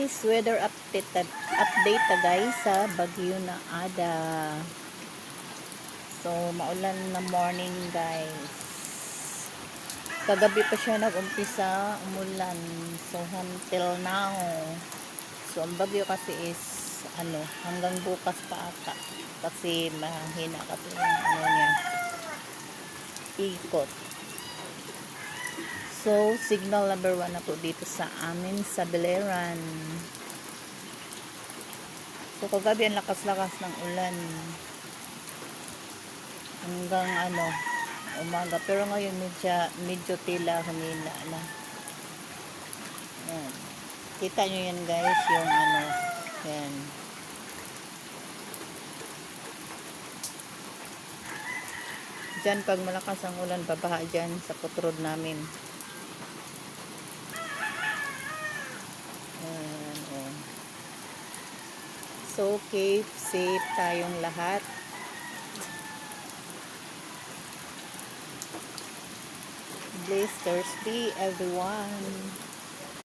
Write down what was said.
guys, weather update ta guys sa Bagyo na Ada. So maulan na morning guys. Kagabi pa siya nag-umpisa umulan. So until now. So ang bagyo kasi is hanggang bukas pa ata. Kasi mahina kasi yung niya. Ikot. So, signal number 1 na po dito sa amin sa Biliran. So, kagabi ang lakas-lakas ng ulan. Hanggang umaga. Pero ngayon medyo tila humina na. Yan. Kita nyo yan guys, yung yan. Diyan pag malakas ang ulan, babaha dyan sa putrod namin. So, keep safe tayong lahat. Blessed Thursday, everyone.